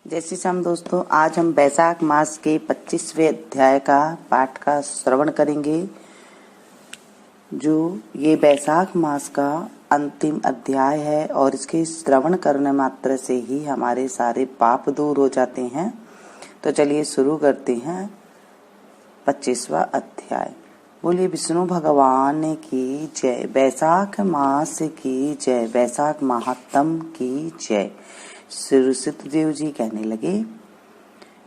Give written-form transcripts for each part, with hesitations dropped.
जय श्री राम दोस्तों, आज हम बैसाख मास के 25वें अध्याय का पाठ का श्रवण करेंगे। जो ये बैसाख मास का अंतिम अध्याय है और इसके श्रवण करने मात्र से ही हमारे सारे पाप दूर हो जाते हैं। तो चलिए शुरू करते हैं 25वां अध्याय। बोलिए विष्णु भगवान की जय। बैसाख मास की जय। बैसाख महात्म की जय। श्री सुतदेव जी कहने लगे,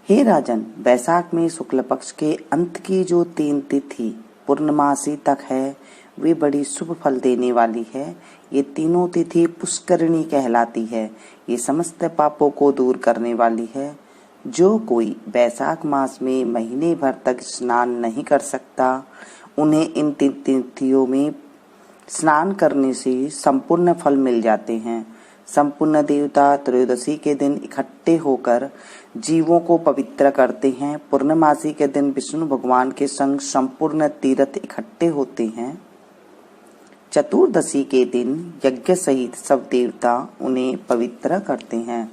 हे राजन, बैसाख में शुक्ल पक्ष के अंत की जो 3 तिथि पूर्णमासी तक है वे बड़ी शुभ फल देने वाली है। ये तीनों तिथि पुष्करिणी कहलाती है। ये समस्त पापों को दूर करने वाली है। जो कोई बैसाख मास में महीने भर तक स्नान नहीं कर सकता, उन्हें इन 3 तिथियों में स्नान करने से संपूर्ण फल मिल जाते हैं। संपूर्ण देवता त्रयोदशी के दिन इकट्ठे होकर जीवों को पवित्र करते हैं। पूर्णमासी के दिन विष्णु भगवान के संग संपूर्ण तीर्थ इकट्ठे होते हैं। चतुर्दशी के दिन यज्ञ सहित सब देवता उन्हें पवित्र करते हैं।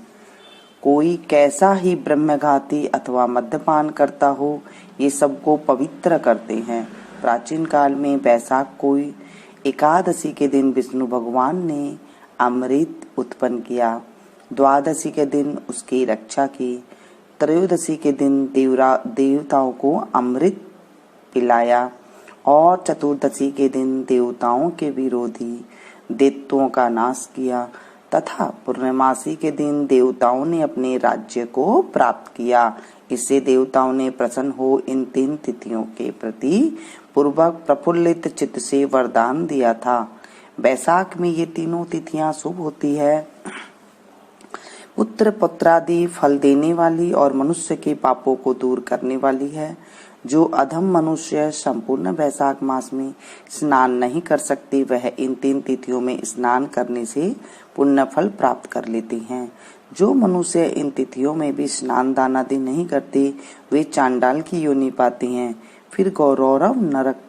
कोई कैसा ही ब्रह्मघाती अथवा मद्यपान करता हो, ये सबको पवित्र करते हैं। प्राचीन काल में बैसाख कोई एकादशी के दिन विष्णु भगवान ने अमृत उत्पन्न किया। द्वादशी के दिन उसकी रक्षा की। त्रयोदशी के दिन देवताओं को अमृत पिलाया और चतुर्दशी के दिन देवताओं के विरोधी दैत्यों का नाश किया तथा पूर्णमासी के दिन देवताओं ने अपने राज्य को प्राप्त किया। इससे देवताओं ने प्रसन्न हो इन 3 तिथियों के प्रति पूर्वक प्रफुल्लित चित्त से वरदान दिया था। बैसाख में ये तीनों तिथियां शुभ होती है। पुत्र पुत्रादि फल देने वाली और मनुष्य के पापों को दूर करने वाली है। जो अधम मनुष्य संपूर्ण बैसाख मास में स्नान नहीं कर सकते, वह इन 3 तिथियों में स्नान करने से पुण्य फल प्राप्त कर लेते हैं। जो मनुष्य इन तिथियों में भी स्नान दान आदि नहीं करते, वे चांडाल की योनि पाते हैं, फिर गौरव नरक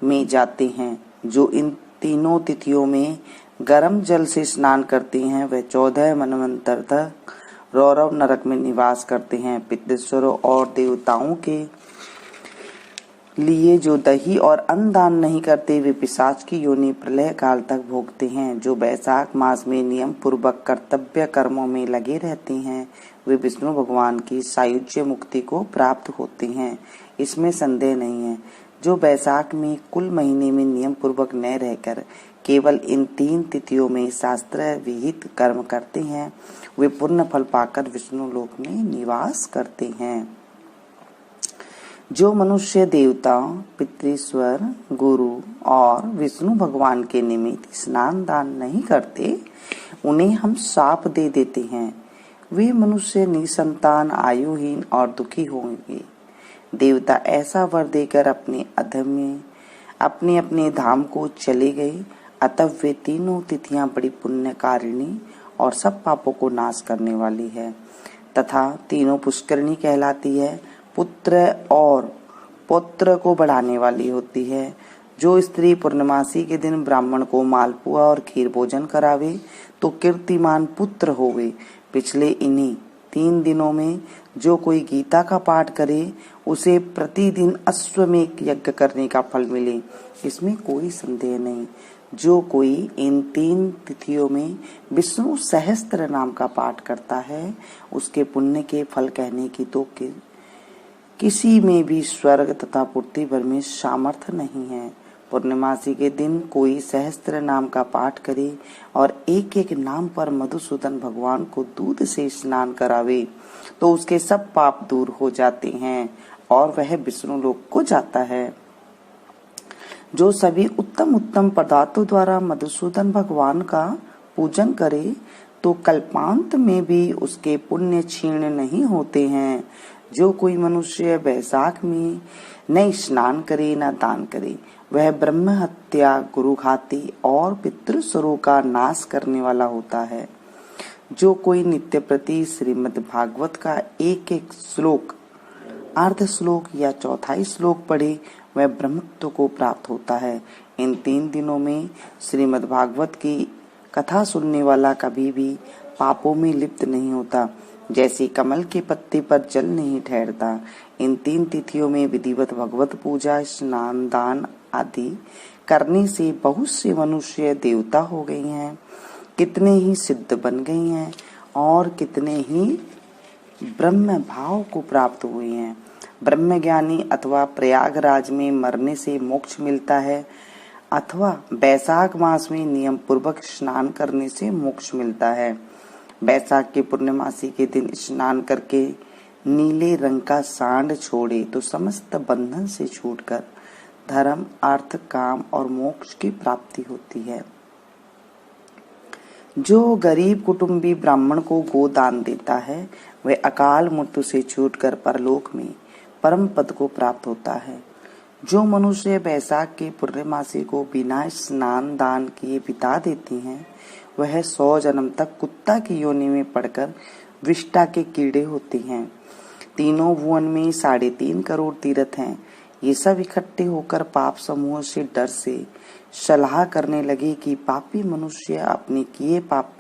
में जाते हैं। जो इन तीनों तिथियों में गर्म जल से स्नान करते हैं, वह 14 मनवंतर तक रौरव नरक में निवास करते हैं। पितृश्वरों और देवताओं के लिए जो दही और अन्न दान नहीं करते, वे पिशाच की योनि प्रलय काल तक भोगते हैं। जो बैसाख मास में नियम पूर्वक कर्तव्य कर्मों में लगे रहते हैं, वे विष्णु भगवान की सायुज्य मुक्ति को प्राप्त होते हैं, इसमें संदेह नहीं है। जो बैसाख में कुल महीने में नियम पूर्वक न रहकर केवल इन 3 तिथियों में शास्त्र विहित कर्म करते हैं, वे पूर्ण फल पाकर विष्णु लोक में निवास करते हैं। जो मनुष्य देवता, पितृश्वर, गुरु और विष्णु भगवान के निमित्त स्नान दान नहीं करते, उन्हें हम शाप दे देते हैं। वे मनुष्य निसंतान, आयुहीन और दुखी होंगे। देवता ऐसा वर देकर अपने अपने धाम को चले गए। अतः वे तीनों तिथियां बड़ी पुण्यकारिणी और सब पापों को नाश करने वाली है तथा तीनों पुष्करिणी कहलाती है। पुत्र और पौत्र को बढ़ाने वाली होती है। जो स्त्री पूर्णमासी के दिन ब्राह्मण को मालपुआ और खीर भोजन करावे तो कीर्तिमान पुत्र होवे। पिछले इन्हीं 3 दिनों में जो कोई गीता का पाठ करे, उसे प्रतिदिन अश्वमेध यज्ञ करने का फल मिले, इसमें कोई संदेह नहीं। जो कोई इन 3 तिथियों में विष्णु सहस्त्र नाम का पाठ करता है, उसके पुण्य के फल कहने की तो किसी में भी स्वर्ग तथा पृथ्वी भर में सामर्थ्य नहीं है। पूर्णमासी के दिन कोई सहस्त्र नाम का पाठ करे और एक एक नाम पर मधुसूदन भगवान को दूध से स्नान करावे, तो उसके सब पाप दूर हो जाते हैं और वह विष्णु लोक को जाता है। जो सभी उत्तम उत्तम पदार्थों द्वारा मधुसूदन भगवान का पूजन करे, तो कल्पांत में भी उसके पुण्य क्षीण नहीं होते हैं। जो कोई मनुष्य बैसाख में न स्नान करे न दान करे, वह ब्रह्म हत्या, गुरुघाती और पितृस्वरों का नाश करने वाला होता है। जो कोई नित्य प्रति श्रीमद् भागवत का एक एक श्लोक, अर्ध श्लोक या चौथाई श्लोक पढ़े, वह ब्रह्मत्व को प्राप्त होता है। इन 3 दिनों में श्रीमद् भागवत की कथा सुनने वाला कभी भी पापों में लिप्त नहीं होता, जैसे कमल के पत्ते पर जल नहीं ठहरता। इन 3 तिथियों में विधिवत भगवत पूजा, स्नान, दान आदि करने से बहुत से मनुष्य देवता हो गए हैं, कितने ही सिद्ध बन गए हैं और कितने ही ब्रह्म भाव को प्राप्त हुए हैं। ब्रह्मज्ञानी अथवा प्रयागराज में मरने से मोक्ष मिलता है, अथवा बैसाख मास में नियम पूर्वक स्नान करने से मोक्ष मिलता है। बैसाख के पूर्णिमासी के दिन स्नान करके नीले रंग का सांड छोड़े तो समस्त बंधन से छूटकर धर्म, अर्थ, काम और मोक्ष की प्राप्ति होती है। जो गरीब कुटुंबी ब्राह्मण को गोदान देता है वह अकाल मृत्यु से छूटकर परलोक में परम पद को प्राप्त होता है। जो मनुष्य बैसाख के पूर्णिमासी को बिना स्नान दान किए बिता देती हैं वह 100 जन्म तक कुत्ता की योनि में पड़कर विष्टा के कीड़े होते हैं। तीनों भुवन में 3.5 करोड़ तीर्थ हैं। ये सब इकट्ठे होकर पाप समूह से डर से सलाह करने लगे कि पापी मनुष्य अपने किए पाप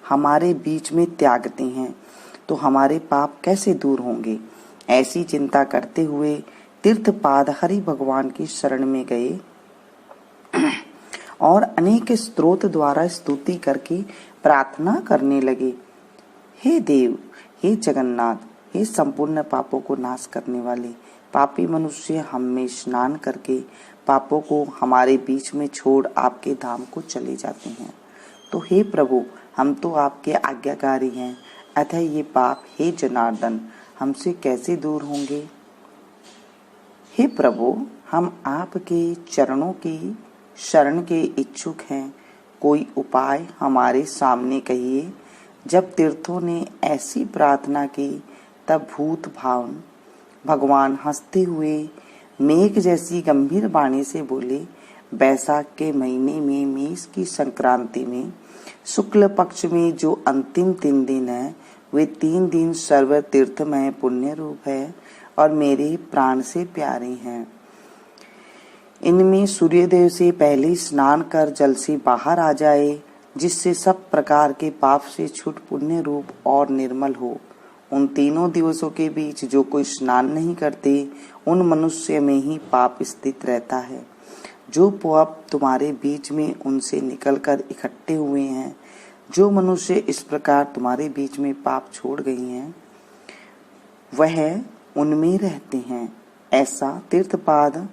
हमारे बीच में त्यागते हैं तो हमारे पाप कैसे दूर होंगे। ऐसी चिंता करते हुए तीर्थपाद हरि भगवान की शरण में गए और अनेक स्तोत्र द्वारा स्तुति करके प्रार्थना करने लगे। हे देव, हे जगन्नाथ, हे संपूर्ण पापों को नाश करने वाले, पापी मनुष्य हम में स्नान करके पापों को हमारे बीच में छोड़ आपके धाम को चले जाते हैं। तो हे प्रभु, हम तो आपके आज्ञाकारी हैं, अतः ये पाप हे जनार्दन हमसे कैसे दूर होंगे। हे प्रभु, हम आपके चरणों की शरण के इच्छुक हैं, कोई उपाय हमारे सामने कहिए। जब तीर्थों ने ऐसी प्रार्थना की तब भूत भावन भगवान हंसते हुए मेघ जैसी गंभीर वाणी से बोले, बैसाख के महीने में मेष की संक्रांति में शुक्ल पक्ष में जो अंतिम 3 दिन है वे 3 दिन सर्व तीर्थमय पुण्य रूप है और मेरे प्राण से प्यारे हैं। इनमें सूर्योदय से पहले स्नान कर जल से बाहर आ जाए, जिससे सब प्रकार के पाप से छूट पुण्य रूप और निर्मल हो। उन तीनों दिवसों के बीच जो कोई स्नान नहीं करते उन मनुष्य में ही पाप स्थित रहता है। जो पाप तुम्हारे बीच में उनसे निकलकर इकट्ठे हुए हैं, जो मनुष्य इस प्रकार तुम्हारे बीच में पाप छोड़ गई हैं वह उनमें रहते हैं। ऐसा तीर्थपाद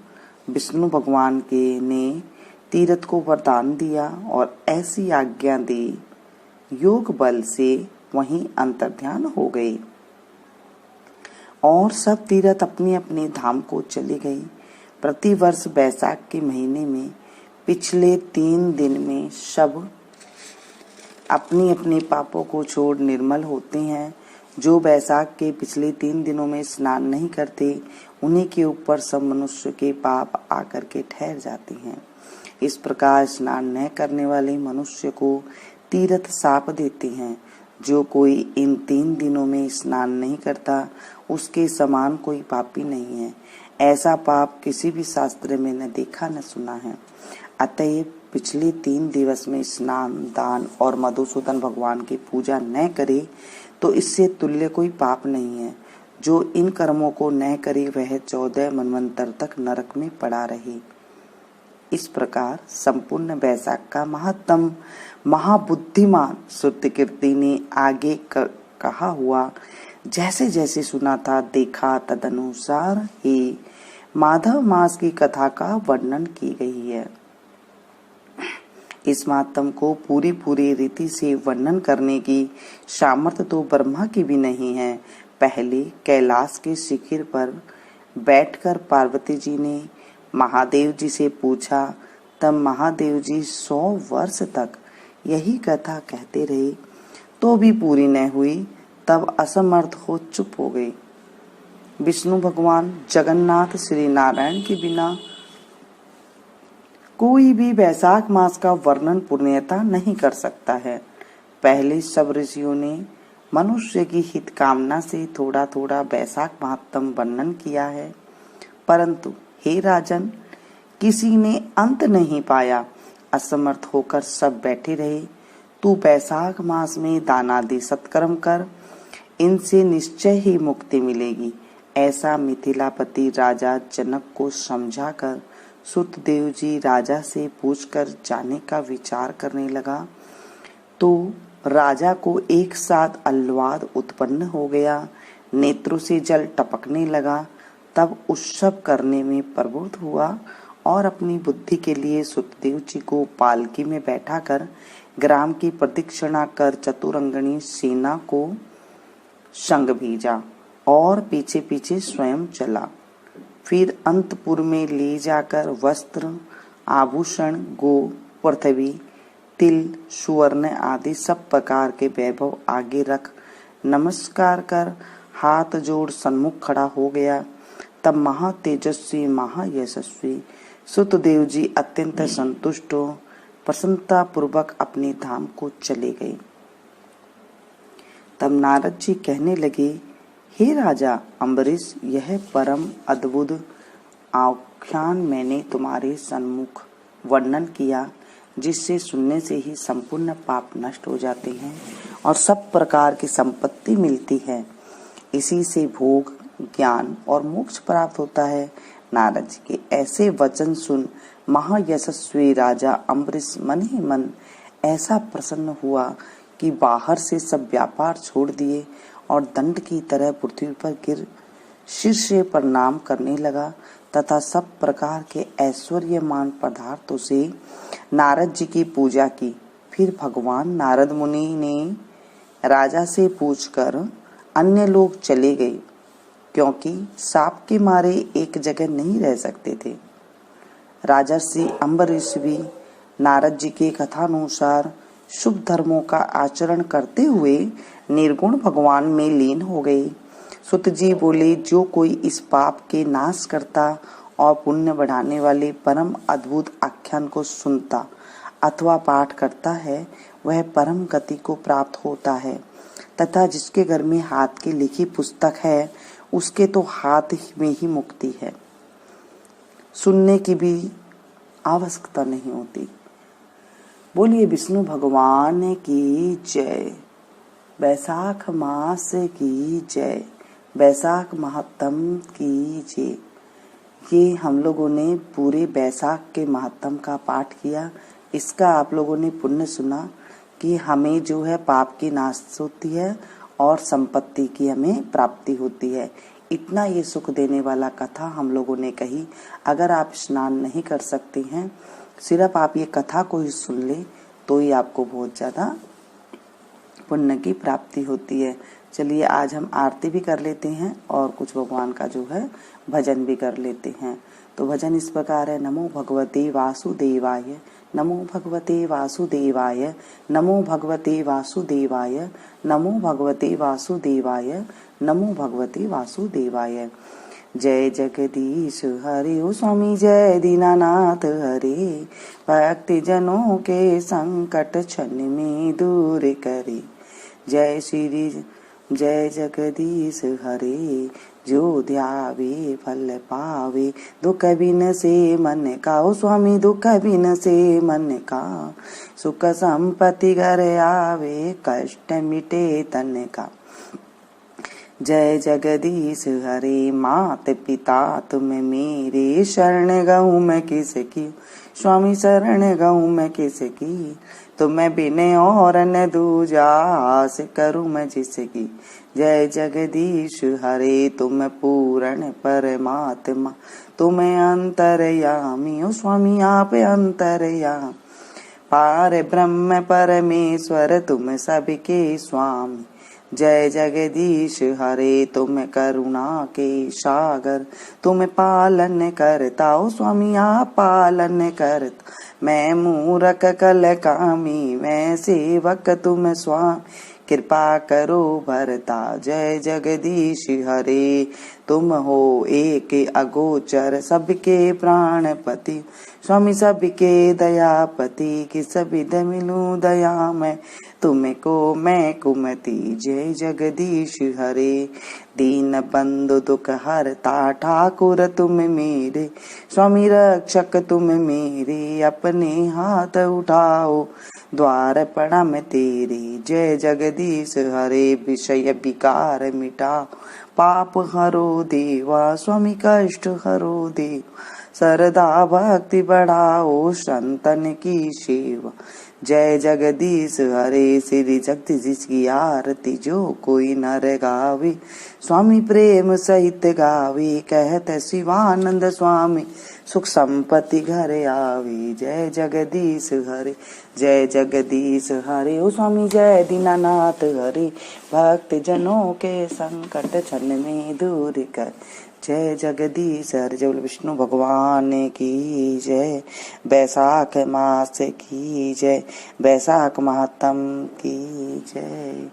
विष्णु भगवान के ने तीर्थ को वरदान दिया और ऐसी आज्ञा दी, योग बल से वहीं अंतर्ध्यान हो गए और सब तीर्थ अपने अपने धाम को चले गए। प्रतिवर्ष बैसाख के महीने में पिछले 3 दिन में सब अपनी अपनी पापों को छोड़ निर्मल होते हैं। जो बैसाख के पिछले 3 दिनों में स्नान नहीं करते उन्हीं के ऊपर सब मनुष्य के पाप आकर के ठहर जाते हैं। इस प्रकार स्नान न करने वाले मनुष्य को तीर्थ शाप देते हैं। जो कोई इन 3 दिनों में स्नान नहीं करता उसके समान कोई पापी नहीं है। ऐसा पाप किसी भी शास्त्र में न देखा न सुना है। अतएव पिछले 3 दिवस में स्नान, दान और मधुसूदन भगवान की पूजा न करे तो इससे तुल्य कोई पाप नहीं है। जो इन कर्मों को न करे वह 14 मनवंतर तक नरक में पड़ा रहे। इस प्रकार संपूर्ण बैसाख का महात्म महाबुद्धिमान श्रुतिकीर्ति ने आगे कहा हुआ जैसे जैसे सुना था देखा तदनुसार ही माधव मास की कथा का वर्णन की गई है। इस महात्म को पूरी रीति से वर्णन करने की सामर्थ्य तो ब्रह्मा की भी नहीं है। पहले कैलाश के शिखर पर बैठकर पार्वती जी ने महादेव जी से पूछा, तब महादेव जी 100 वर्ष तक यही कथा कहते रहे तो भी पूरी न हुई। तब असमर्थ हो चुप हो गए। विष्णु भगवान जगन्नाथ श्री नारायण के बिना कोई भी बैसाख मास का वर्णन पूर्णतः नहीं कर सकता है। पहले सब ऋषियों ने मनुष्य की हित कामना से थोड़ा थोड़ा बैसाख महात्म वर्णन किया है, परंतु हे राजन, किसी ने अंत नहीं पाया। असमर्थ होकर सब बैठे रहे तू बैसाख मास में दानादि सत्कर्म कर, इनसे निश्चय ही मुक्ति मिलेगी। ऐसा मिथिलापति राजा जनक को समझाकर सुतदेव जी राजा से पूछकर जाने का विचार करने लगा। तो राजा को एक साथ अल्लाद उत्पन्न हो गया, नेत्रों से जल टपकने लगा। तब उत्सव करने में प्रवृत्त हुआ और अपनी बुद्धि के लिए सुतदेव जी को पालकी में बैठाकर ग्राम की प्रदक्षिणा कर चतुरंगनी सेना को संग भेजा और पीछे पीछे स्वयं चला। फिर अंतपुर में ले जाकर वस्त्र, आभूषण, गो, पृथ्वी, तिल, सुवर्ण आदि सब प्रकार के वैभव आगे रख नमस्कार कर हाथ जोड़ सन्मुख खड़ा हो गया। तब महातेजस्वी महायशस्वी सुतदेव जी अत्यंत संतुष्ट हो प्रसन्नता पूर्वक अपने धाम को चले गए। तब नारद जी कहने लगे, हे राजा अम्बरीश, यह परम अद्भुत आख्यान मैंने तुम्हारे सन्मुख वर्णन किया, जिससे सुनने से ही संपूर्ण पाप नष्ट हो जाते हैं और सब प्रकार की संपत्ति मिलती है। इसी से भोग, ज्ञान और मोक्ष प्राप्त होता है। नारद जी के ऐसे वचन सुन महायशस्वी राजा अम्बरीश मन ही मन ऐसा प्रसन्न हुआ कि बाहर से सब व्यापार छोड़ दिए और दंड की तरह पृथ्वी पर गिर सिर से प्रणाम करने लगा तथा सब प्रकार के ऐश्वर्यमान पदार्थों से नारद जी की पूजा की। फिर भगवान नारद मुनि ने राजा से पूछकर अन्य लोग चले गए, क्योंकि साप के मारे एक जगह नहीं रह सकते थे। राजर्षि अम्बरीश भी नारद जी के कथानुसार शुभ धर्मों का आचरण करते हुए निर्गुण भगवान में लीन हो गए। सुत जी बोले, जो कोई इस पाप के नाश करता और पुण्य बढ़ाने वाले परम अद्भुत आख्यान को सुनता अथवा पाठ करता है, वह परम गति को प्राप्त होता है तथा जिसके घर में हाथ की लिखी पुस्तक है, उसके तो हाथ में ही मुक्ति है, सुनने की भी आवश्यकता नहीं होती। बोलिए विष्णु भगवान की जय। बैसाख मास की जय। बैसाख महत्तम की जय। ये हम लोगों ने पूरे बैसाख के महत्तम का पाठ किया। इसका आप लोगों ने पुण्य सुना कि हमें जो है पाप की नाश होती है और संपत्ति की हमें प्राप्ति होती है। इतना ये सुख देने वाला कथा हम लोगों ने कही। अगर आप स्नान नहीं कर सकते हैं, सिर्फ आप ये कथा को ही सुन ले तो ही आपको बहुत ज्यादा पुण्य की प्राप्ति होती है। चलिए आज हम आरती भी कर लेते हैं और कुछ भगवान का जो है भजन भी कर लेते हैं। तो भजन इस प्रकार है। नमो भगवते वासुदेवाय, नमो भगवते वासुदेवाय, नमो भगवते वासुदेवाय, नमो भगवते वासुदेवाय, नमो भगवते वासुदेवाय। जय जगदीश हरे, ओ स्वामी जय दीनानाथ हरे, भक्ति जनों के संकट क्षण में दूर करे। जय श्री जय जगदीश हरे, जो ध्यावे फल पावे, दुख बिन से मन का, ओ स्वामी दुख बिन से मन का, सुख संपत्ति घर आवे, कष्ट मिटे तन का। जय जगदीश हरे, मात पिता तुम मेरे, शरण गहूँ मैं किसकी, स्वामी शरण गहूँ मैं किसकी, तुम्हें बिन और न दूजा, आस करूँ मैं जिसकी। जय जगदीश हरे, तुम पूर्ण परमात्मा, तुम्हें अंतर्यामी, ओ स्वामी आप अंतर्यामी, पार ब्रह्म परमेश्वर तुम सबके स्वामी। जय जगदीश हरे, तुम करुणा के सागर, तुम पालन करता, ओ स्वामी आप पालन करता, मैं मूरख कल कामी, मैं सेवक तुम स्वामी, कृपा करो भरता। जय जगदीश हरे, तुम हो एक अगोचर, सबके प्राणपति, स्वामी सबके दयापति, किस विध मिलूं दया मैं, तुमको मैं कुमति। जय जगदीश हरे, दीन बंधु दुख हरता, ठाकुर तुम मेरे, स्वामी रक्षक तुम मेरे, अपने हाथ उठाओ द्वार प्रणाम तेरे। जय जगदीश हरे विषय विकार मिटा, पाप हरो देवा स्वामी कष्ट हरो देव। सरदा भक्ति बढ़ाओ संतन की सेवा। जय जगदीश हरे श्री जगदीश की आरती जो कोई नर गावे, स्वामी प्रेम सहित गावे। कहते शिवानंद स्वामी सुख संपत्ति घर आवे। जय जगदीश हरे, जय जगदीश हरे। ओ स्वामी जय दीनानाथ हरे, भक्त जनों के संकट क्षण में दूर कर। जय जगदीश हरे। जय विष्णु भगवान की जय। बैसाख मास की जय, बैसाख महात्म की जय।